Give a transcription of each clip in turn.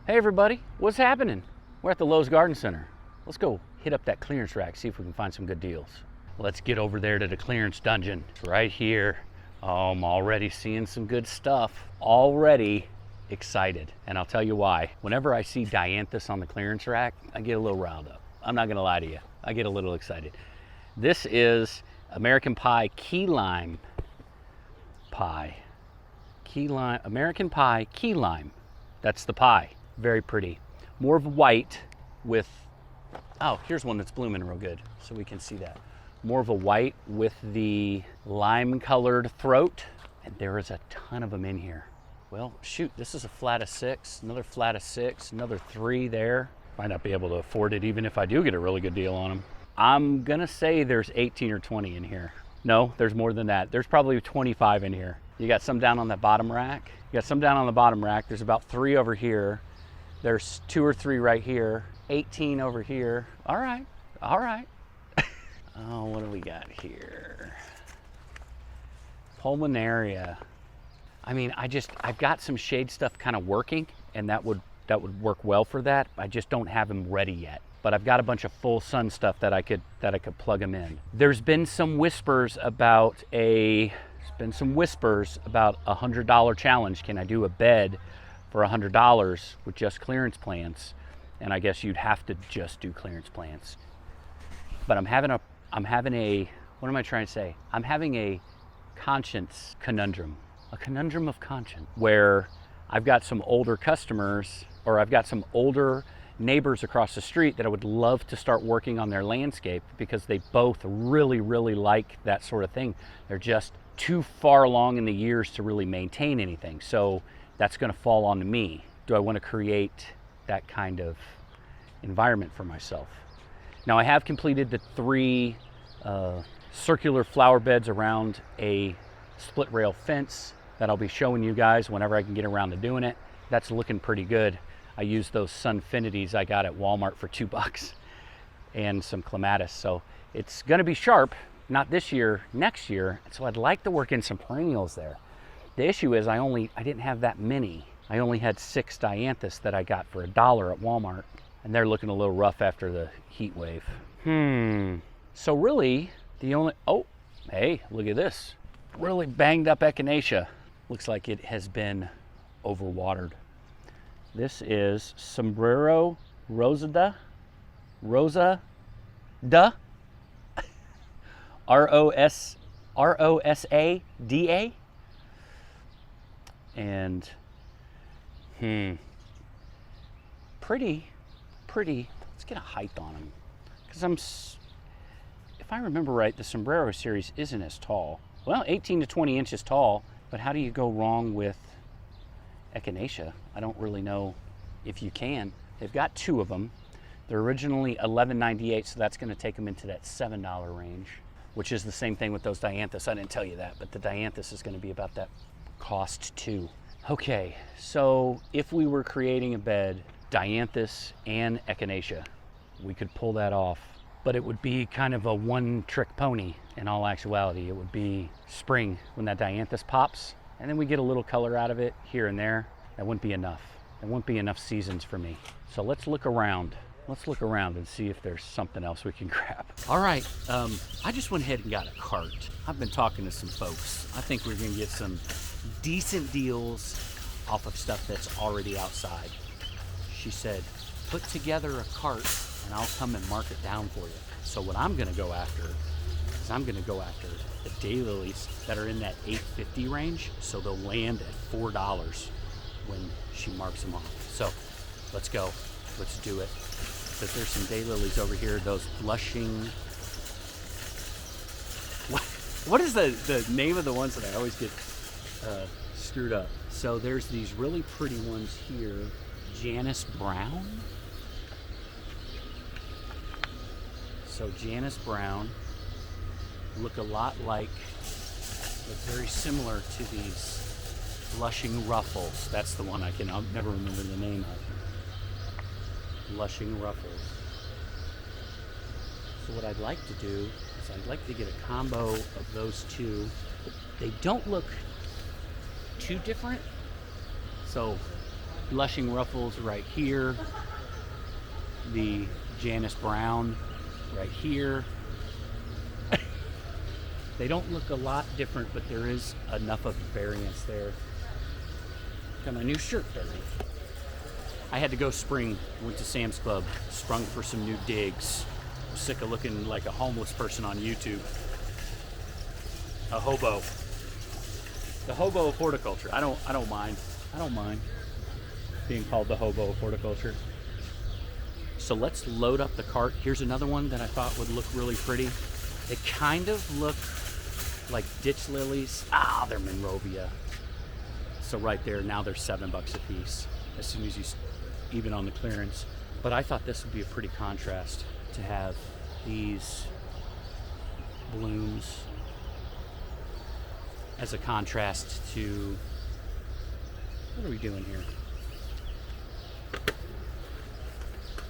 Hey everybody, what's happening? We're at the Lowe's Garden Center. Let's go hit up that clearance rack, see if we can find some good deals. Let's get over there to the clearance dungeon. It's right here. Oh, I'm already seeing some good stuff. Already excited, and I'll tell you why. Whenever I see dianthus on the clearance rack, I get a little riled up. I'm not gonna lie to you. I get a little excited. This is American Pie Key Lime Pie. Key Lime, American Pie Key Lime. That's the pie. Very pretty. More of white with, oh, here's one that's blooming real good so we can see that. More of a white with the lime colored throat. And there is a ton of them in here. Well, shoot, this is a flat of 6, another flat of 6, another 3 there. Might not be able to afford it even if I do get a really good deal on them. I'm gonna say there's 18 or 20 in here. No, there's more than that. There's probably 25 in here. You got some down on that bottom rack. You got some down on the bottom rack. There's about 3 over here. There's 2 or 3 right here. 18 over here. All right, all right. Oh, what do we got here? Pulmonaria. I mean, I've got some shade stuff kind of working, and that would work well for that. I just don't have them ready yet. But I've got a bunch of full sun stuff that I could plug them in. There's been some whispers about a $100 challenge. Can I do a bed for $100 with just clearance plants? And I guess you'd have to just do clearance plants. But I'm having a what am I trying to say? I'm having a conscience conundrum, a conundrum of conscience, where I've got some older customers, or I've got some older neighbors across the street that I would love to start working on their landscape because they both really, really like that sort of thing. They're just too far along in the years to really maintain anything. So that's gonna fall onto me. Do I wanna create that kind of environment for myself? Now I have completed the 3 circular flower beds around a split rail fence that I'll be showing you guys whenever I can get around to doing it. That's looking pretty good. I used those Sunfinities I got at Walmart for $2 and some clematis. So it's gonna be sharp, not this year, next year. So I'd like to work in some perennials there. The issue is I didn't have that many. I only had 6 dianthus that I got for $1 at Walmart, and they're looking a little rough after the heat wave. So really, oh, hey, look at this. Really banged up echinacea. Looks like it has been overwatered. This is Sombrero Rosada, R-O-S-A-D-A. And pretty. Let's get a height on them, because if I remember right, the Sombrero series isn't as tall. Well, 18 to 20 inches tall, but how do you go wrong with echinacea? I don't really know if you can. They've got 2 of them. They're originally $11.98, so that's going to take them into that $7 range, which is the same thing with those dianthus. I didn't tell you that, but the dianthus is going to be about that cost too. Okay, so if we were creating a bed, dianthus and echinacea, we could pull that off, but it would be kind of a one-trick pony in all actuality. It would be spring when that dianthus pops, and then we get a little color out of it here and there. That wouldn't be enough. There wouldn't be enough seasons for me. So let's look around. Let's look around and see if there's something else we can grab. All right, I just went ahead and got a cart. I've been talking to some folks. I think we're gonna get some decent deals off of stuff that's already outside. She said, put together a cart and I'll come and mark it down for you. So what I'm gonna go after is I'm gonna go after the daylilies that are in that $8.50 range, so they'll land at $4 when she marks them off. So let's go, let's do it. Because there's some daylilies over here, those blushing, what is the name of the ones that I always get screwed up? So there's these really pretty ones here, Janice Brown. So Janice Brown look a lot like, look very similar to these blushing Ruffles. That's the one I'll never remember the name of. Blushing Ruffles. So what I'd like to do is I'd like to get a combo of those 2. They don't look too different. So blushing ruffles right here, the Janice Brown right here. They don't look a lot different, but there is enough of variance there. Got my new shirt dirty. I had to go spring, went to Sam's Club, sprung for some new digs. I'm sick of looking like a homeless person on YouTube. A hobo. The hobo of horticulture. I don't mind. I don't mind being called the hobo of horticulture. So let's load up the cart. Here's another one that I thought would look really pretty. They kind of look like ditch lilies. Ah, they're Monrovia. So right there, now they're $7 a piece as soon as you even on the clearance. But I thought this would be a pretty contrast to have these blooms as a contrast to, what are we doing here?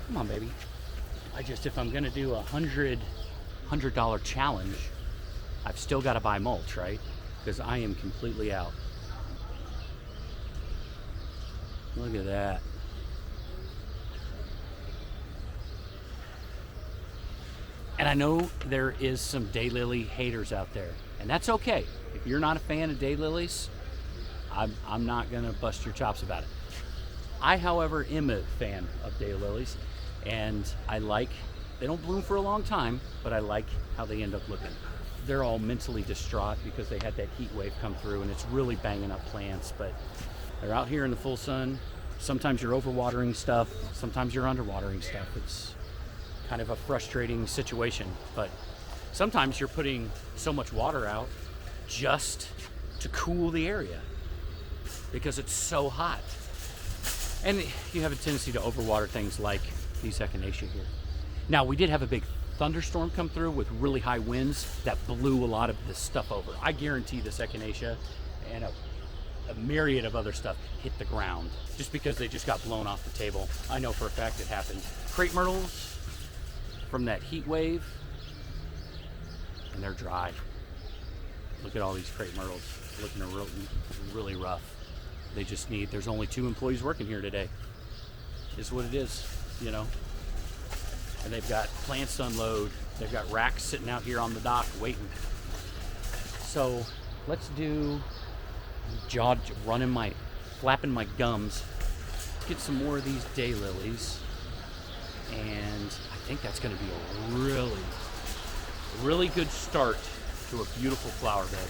Come on, baby. If I'm gonna do a $100 challenge, I've still got to buy mulch, right? Because I am completely out. Look at that. And I know there is some daylily haters out there, and that's okay. If you're not a fan of daylilies, I'm not gonna bust your chops about it. I, however, am a fan of daylilies, and they don't bloom for a long time, but I like how they end up looking. They're all mentally distraught because they had that heat wave come through and it's really banging up plants, but they're out here in the full sun. Sometimes you're overwatering stuff, sometimes you're underwatering stuff. It's kind of a frustrating situation, but sometimes you're putting so much water out just to cool the area because it's so hot. And you have a tendency to overwater things like these echinacea here. Now, we did have a big thunderstorm come through with really high winds that blew a lot of this stuff over. I guarantee this echinacea and a myriad of other stuff hit the ground just because they just got blown off the table. I know for a fact it happened. Crepe myrtles from that heat wave, and they're dry. Look at all these crepe myrtles looking really rough. They just there's only 2 employees working here today. Is what it is, you know. And they've got plants to unload. They've got racks sitting out here on the dock waiting. So let's do flapping my gums. Get some more of these daylilies. And I think that's gonna be a really good start to a beautiful flower bed.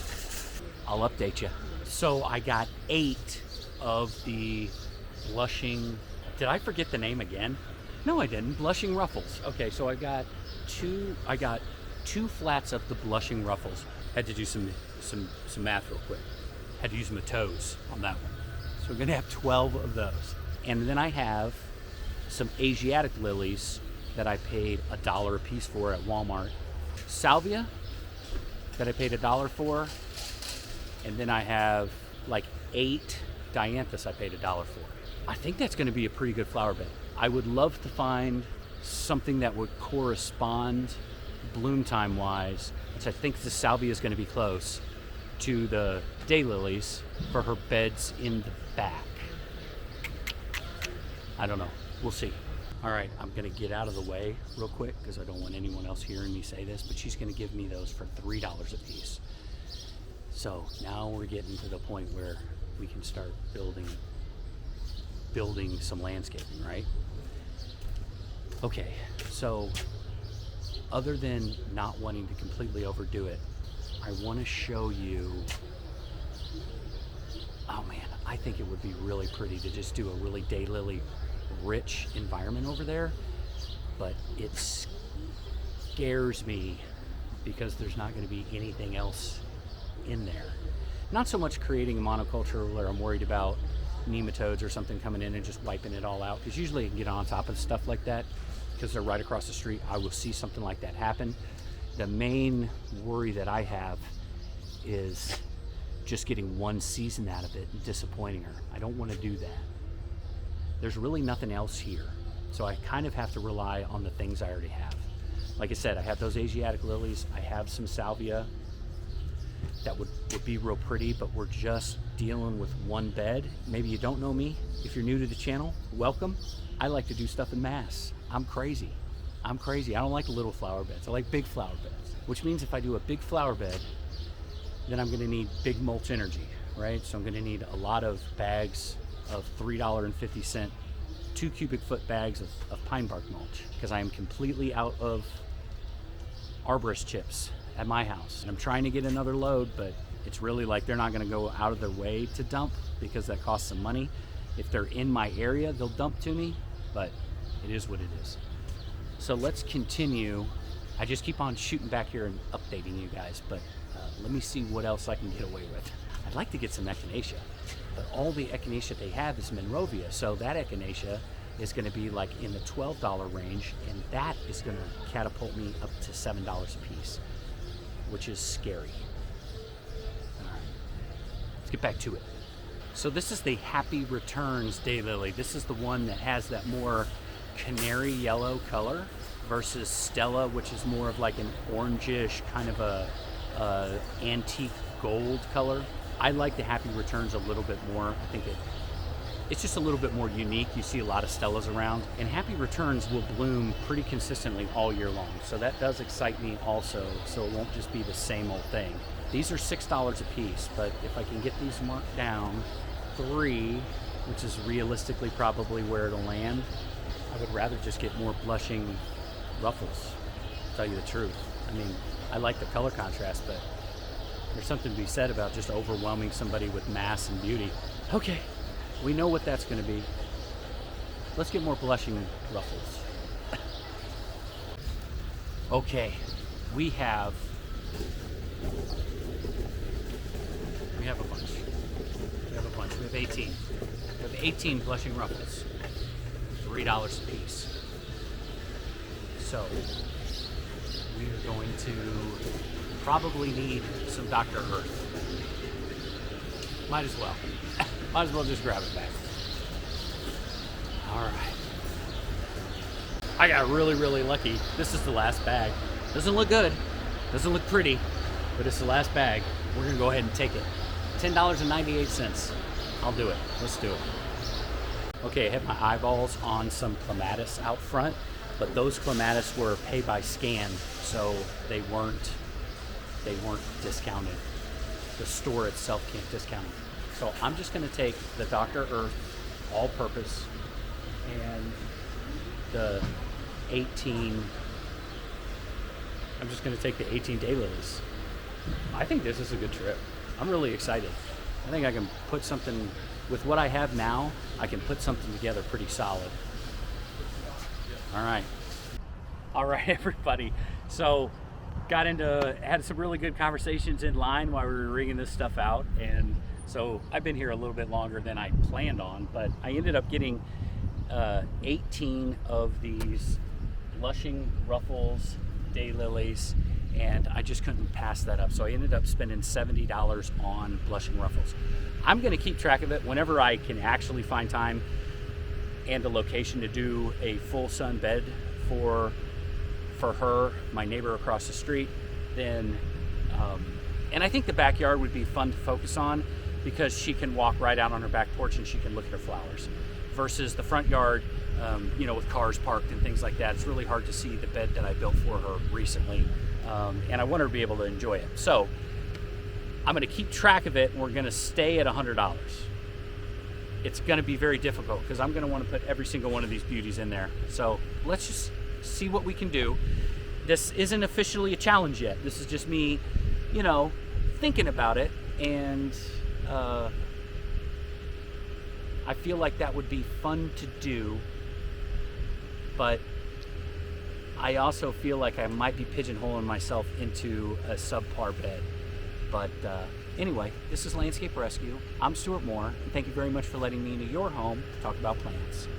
I'll update you. So I got 8 of the blushing, did I forget the name again? No, I didn't. Blushing Ruffles. Okay, so I got two flats of the blushing Ruffles. Had to do some math real quick. Had to use my toes on that one. So we're gonna have 12 of those. And then I have some Asiatic lilies that I paid $1 a piece for at Walmart. Salvia that I paid $1 for. And then I have like 8 dianthus I paid $1 for. I think that's gonna be a pretty good flower bed. I would love to find something that would correspond bloom time wise, which I think the salvia is going to be close to the daylilies for her beds in the back. I don't know. We'll see. All right, I'm going to get out of the way real quick because I don't want anyone else hearing me say this, but she's going to give me those for $3 a piece. So now we're getting to the point where we can start building some landscaping, right? Okay, so other than not wanting to completely overdo it, I want to show you, oh man, I think it would be really pretty to just do a really daylily rich environment over there, but it scares me because there's not going to be anything else in there. Not so much creating a monoculture where I'm worried about nematodes or something coming in and just wiping it all out, because usually you can get on top of stuff like that because they're right across the street. I will see something like that happen. The main worry that I have is just getting one season out of it and disappointing her. I don't want to do that. There's really nothing else here, so I kind of have to rely on the things I already have. Like I said, I have those Asiatic lilies. I have some salvia that would would be real pretty, but we're just dealing with one bed. Maybe you don't know me. If you're new to the channel, welcome. I like to do stuff in mass. I'm crazy. I don't like little flower beds. I like big flower beds, which means if I do a big flower bed, then I'm gonna need big mulch energy, right? So I'm gonna need a lot of bags of $3.50, 2 cubic foot bags of pine bark mulch, because I am completely out of arborist chips at my house. And I'm trying to get another load, but it's really like they're not gonna go out of their way to dump because that costs some money. If they're in my area, they'll dump to me, but it is what it is. So let's continue. I just keep on shooting back here and updating you guys, but let me see what else I can get away with. I'd like to get some echinacea, but all the echinacea they have is Monrovia, so that echinacea is going to be like in the $12 range, and that is going to catapult me up to $7 a piece, which is scary. All right, let's get back to it. So this is the Happy Returns daylily. This is the one that has that more canary yellow color versus Stella, which is more of like an orangish kind of a antique gold color. I like the Happy Returns a little bit more. I think it's just a little bit more unique. You see a lot of Stellas around, and Happy Returns will bloom pretty consistently all year long. So that does excite me also, so it won't just be the same old thing. These are $6 a piece, but if I can get these marked down 3, which is realistically probably where it'll land, I would rather just get more blushing Ruffles, to tell you the truth. I mean, I like the color contrast, but there's something to be said about just overwhelming somebody with mass and beauty. Okay, we know what that's going to be. Let's get more blushing Ruffles. Okay, we have a bunch. We have 18. We have 18 blushing Ruffles. $3 a piece. So we are going to probably need some Dr. Earth. Might as well. Might as well just grab it back. All right. I got really, really lucky. This is the last bag. Doesn't look good. Doesn't look pretty, but it's the last bag. We're gonna go ahead and take it. $10.98. I'll do it. Let's do it. Okay, I had my eyeballs on some clematis out front, but those clematis were pay by scan, so they weren't discounted. The store itself can't discount them. So I'm just going to take the Dr. Earth all-purpose and the 18. I'm just going to take the 18 daylilies. I think this is a good trip. I'm really excited. I think I can put something with what I have now. I can put something together pretty solid. All right, everybody. So had some really good conversations in line while we were rigging this stuff out, and so I've been here a little bit longer than I planned on, but I ended up getting 18 of these blushing Ruffles daylilies, and I just couldn't pass that up. So I ended up spending $70 on blushing Ruffles. I'm gonna keep track of it whenever I can actually find time and a location to do a full sun bed for her, my neighbor across the street. Then, and I think the backyard would be fun to focus on because she can walk right out on her back porch and she can look at her flowers. Versus the front yard, with cars parked and things like that, it's really hard to see the bed that I built for her recently. And I want her to be able to enjoy it. So I'm gonna keep track of it, and we're gonna stay at $100. It's gonna be very difficult because I'm gonna wanna put every single one of these beauties in there. So let's just see what we can do. This isn't officially a challenge yet. This is just me, thinking about it, and I feel like that would be fun to do, but I also feel like I might be pigeonholing myself into a subpar bed. But anyway, this is Landscape Rescue. I'm Stuart Moore, and thank you very much for letting me into your home to talk about plants.